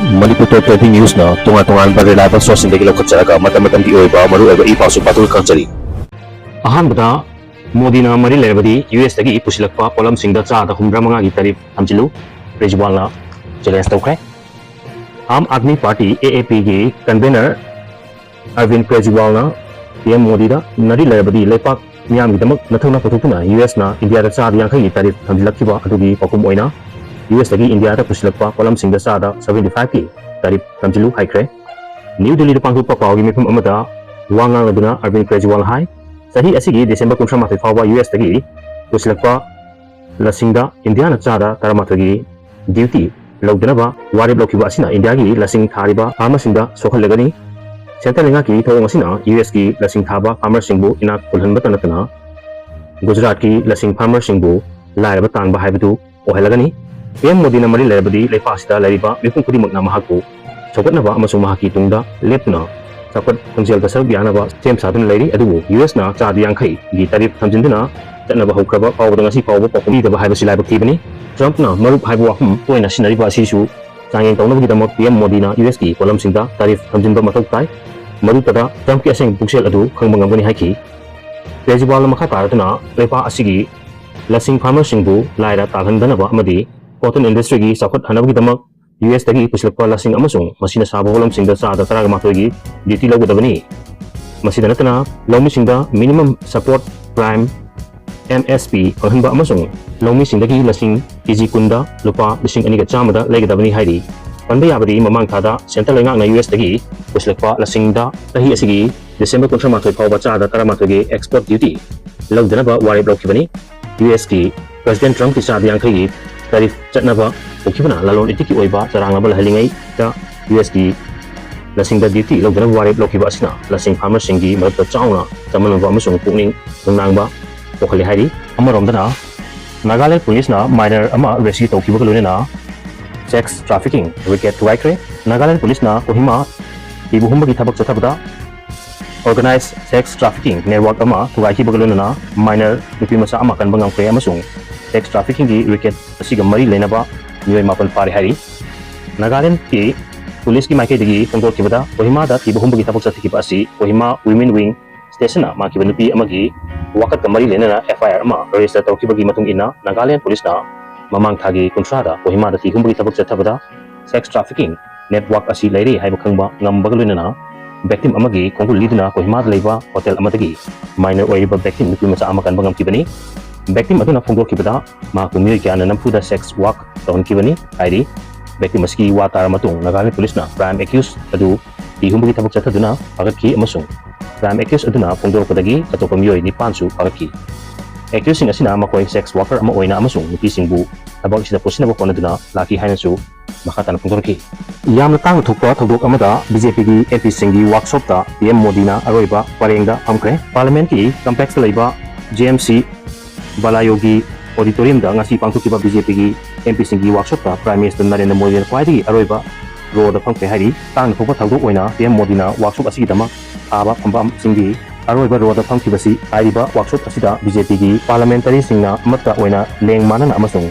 Manipur Top Trending News na tunga-tungaan ba reliable source hindi kilaw kutsaraga mata-matang di oiba maru eba ipasu patul kangchari. Ahanbada Modi na mari leiradi US tagi ipusilakpa polam singda chada humra manga gi tarif hamchilu Kejriwal na challenge tawkhre. Aam Aadmi Party AAP gi convener Arvind Kejriwal na PM Modi da nari leiradi lepak miyam gi damak nathona pathukuna US na India da chada yang khai tarif hamjilakkiba adugi pakum oina US tagi India da pusilakpa polam singda chada 75 ki tarif hamchilu haikre. New Delhi da pangthukpa pawgi mifum amada wangang aduna Arvind Kejriwal hai Sahi asigi December 13 fawba US tagi pusilakpa lasingda India na chada 13 gi duty lawdanaba warib lawkiba asina India gi lasing thariba farmersingda sokhallegani Central Lenga ki thawong asina US gi lasing thaba farmersingbu inak kulhanba tanatana Gujarat ki lasing farmersingbu lairaba tangba haibadu ohelagani PM Modi na mari leirabadi leipa asida lairiba mifum khudimak na mahakku chawgatnaba amasung mahaki tungda leptuna Sapat Konsel Basar Bianaba Sem Sadun Lady Adu US na Chadi Yankai Gi Tarif Tamjindina Tanaba Hokraba Power Ngasi Power Pokumi the Bahaba Silaba Tibani Trump na Marup Haibuakum Point National Sisu Sangin Tong Gidamo PM Modina USD Kolam Sinda Tarif Tamjinba Matokai Marupada Trump Kiasing Buxel Adu Kangmangani Haki Kejriwal Makaparatuna Lepa Asigi Lasing Farmer Singbu Laira Tagandanaba Madi Cotton Industry Gi Sakat Hanagidamak US tagi pusilakpa lasing amasung masina sabo kolam singda chada taraga matogi duty lawgadabani masida natana lawmi singda minimum support prime MSP panghanba amasung lawmi singdagi lasing kg kunda lupa lising aniga chamada laigadabani hairi panba yabari mamang thada central lenga na US tagi pusilakpa lasingda tahi asigi December 13 fawba chada taramatogi export duty lawdanaba warib lawkibani US ki President Trump ki chada yang khai tarif chatnaba Ukibana lalon itiki oiba sarang labal halingai da USD lasing da duty logdana warib lokiba asina lasing farmer singi marta chauna tamanba amasung pukning tungnangba pokhali hairi amaromdana Nagaland police na minor ama rescue tawkiba kalunena sex trafficking racket thugaikhare Nagaland police na Kohima ibuhumba gi thabak chathabada organized sex trafficking network ama thugaikiba kalunena minor nupi masa ama kanba ngamkhre amasung sex trafficking gi racket asiga mari lenaba Yoi Mapal Pari Hari Nagaland ki police ki maike digi kongkol kibada Kohima da tiba humba kita paksa tikipa asi Kohima Women Wing Station na makiba nupi amagi wakat kamari lena na FIR ama register taw kibagi matung ina Nagaland police na mamang thagi kontrada Kohima da ti humba kita paksa tabada sex trafficking network asi lairi haiba khangba ngambagaluna na victim amagi kongkol lidna Kohima da leiba hotel amadagi minor oiba victim nupi masa amakan bangam kibani victim aduna phongdor kibada ma kumyoy kya na nampuda sex work tahun kibani hairi victim maski watara matung Nagaland police na prime accused adu ihumbugi tabak chataduna pagatki amasung prime accused aduna phongdor kadagi atopa myoy ni pansu pagatki accused sing asina makoy sex worker ama oina amasung nupi singbu tabak sida posinaba konaduna laki hainasu makatan phongdorki yamna tang thukpa thodok amada BJP gi MP singi workshop ta PM Modi na aroiba parengda amkre parliament ki complex laiba JMC Balayogi auditorium da ngasi pangthukiba BJP gi MP singi workshop ta Prime Minister Narendra Modi na kwaidi aroiba ro da phangpe hari tang thokpa thodok oina PM Modi na workshop asigi dama aba phambam singi aroiba ro da phangkibasi ariba workshop asida BJP gi parliamentary singna amata oina leng manana amasung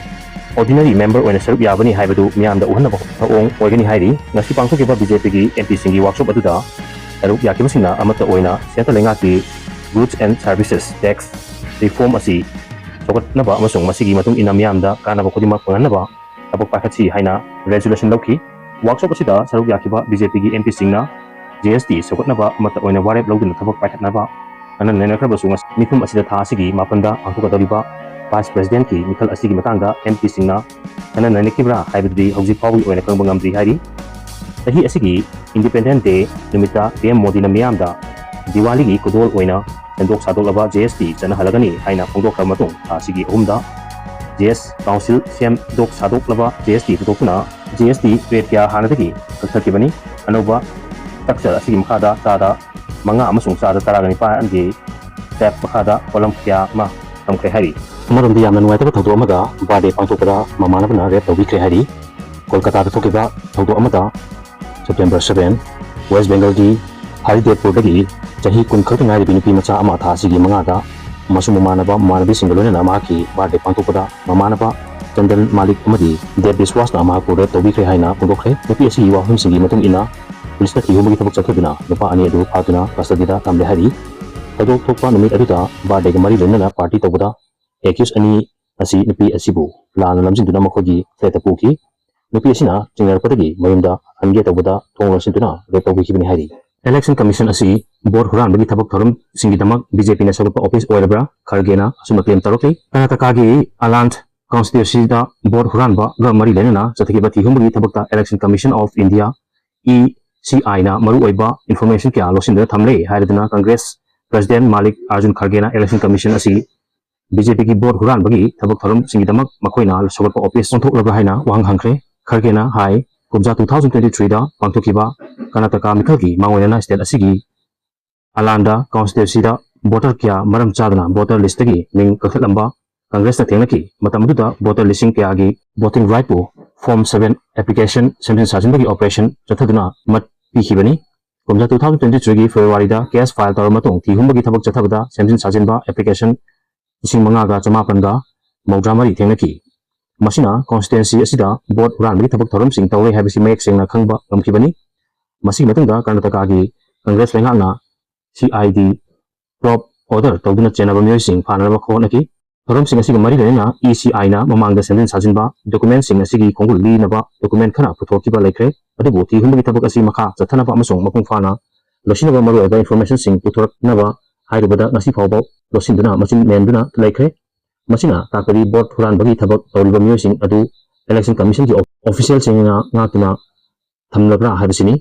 ordinary member oina sarup yabani haibadu miyamda uhanna thong oigani hari ngasi pangthukiba BJP gi MP singi workshop aduda sarup yakibasina amata oina central lenga ki goods and services tax reform asi Naba amasung masigi matung ina miyamda kanaba khudima panganaba tabak pakhatsi haina resolution lawki workshop asida saruk yakiba BJP gi MP singna GST sokotnaba mata oina warep lawduna tabak pakhatnaba anan nenakraba sungas mifum asida tha asigi mapanda angthukadoriba vice president ki mikhal asigi matangda MP singna anan nenekibra haibidi hauji pawi oina kangbangam ri hari tahi asigi independent day nimita PM Modi na miyamda Diwali gi kodol oina Endok sadol laba JST chana halagani haina phongdok kar matung asigi ahumda JS Council CM dok sadok laba JST tutokuna JST rate kya hanadagi kathakibani anoba taksar asigi makhada tada manga amasung sada taragani pa angi step makhada kolam kya ma tamkre hari amaramdi yamna nuwaitaba thodo amaga birthday pangtokada mamana bana rape tawikre hari Kolkata da thokiba thodo amada September 7 West Bengal di Haridepur dagi Jahi kun khak ngai binupi macha ama tha sigi manga da masu mamanaba manabi singalone na ma ki birthday pangtokada mamanaba Tandon Malik Amadi, Dead Biswasna Mahapur, Toby Haina, Pugokre, the PSC Wahum Sigi Matung Ina, Police Humi Tabukatuna, Lupa Anedu, Patuna, Pasadida, Tamlehari, Tado Topa Numi Aduta, Bade Mari Lena, Party Tobuda, Accuse Ani, Asi, Nupi Asibu, Lan Lamsin Dunamakogi, Theta Puki, Nupi Asina, General Patagi, Mayunda, and Get Abuda, Tonga Sintuna, Repoki Hari. Election Commission asi board huran bagi tabak thorum singidamak BJP na salupa office oilabra khargena asuma claim tarokli Karnataka gi Aland constituency da board huran ba ga mari lenana chathiki bati humbagi tabakta Election Commission of India ECI na maru oiba information kya losindra thamle haidana Congress President Malik Arjun Khargena Election Commission asi BJP ki board huran bagi tabak thorum singidamak makoina salupa office onthok labra haina wang hangkre Khargena hai Kubja 2023 da pangthokiba Karnataka Mikhalgi Mangoyana State Asigi Alanda Constituency da voter kya maram chadana voter list gi ming kakhlamba Congress na thengnaki matamuda voter listing kya gi voting right po form 7 application semsin sajin bagi operation chathaduna mat pikhibani Kubja 2023 gi February da case file tar matung thi humbagi thabak chathabada semsin sajin ba application sing manga ga chamapan ga mawdra mari thengnaki Masina constituency asida board ran bagi thabak thorum sing tawle habisi mek sing na khangba ngamkhibani Masi matungda Karnataka gi Congress lengana CID prop order tawduna chenaba myoy sing phanaraba khonaki thorum sing asigi mari lena ECI na mamangda sendin sajinba document sing asigi kongul li naba document khana puthokiba lekre adubu thi humbagi thabak asi makha chathanaba amasong mapung phana losinaba maru aba information sing puthorak naba hairubada ngasi phawba losinduna machin menduna lekre Masina takari board huran bagi thabak tawriba myoy sing adu election commission ki official sing na ngatuna thamlabra habisini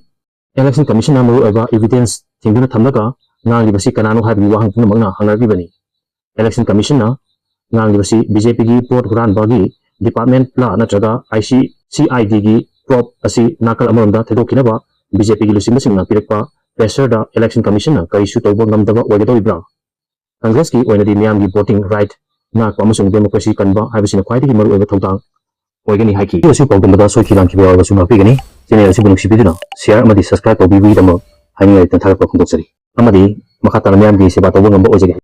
Election Commission na maru aba evidence tingduna thamlaga ngang libasi kanano habi wahang puna mangna hangarbi bani Election Commission na ngang libasi BJP gi board huran bagi department la natraga CID gi prop asi nakal amamda thedokinaba BJP gi lusim sing na pirekpa pressure da Election Commission na kaisu tawba ngamdaba oigadoribra Congress ki oinadi miyam gi voting right na amasung democracy kanba habisina khwaidagi maru oiba thawdang oigani haiki asu pawdambada soikilam kiba wa suma pigani channel asi bunuk sibiduna share amadi subscribe tawbibi dama haingai tan tharap khondok sari amadi makata namyam gi seba tawba ngamba oijage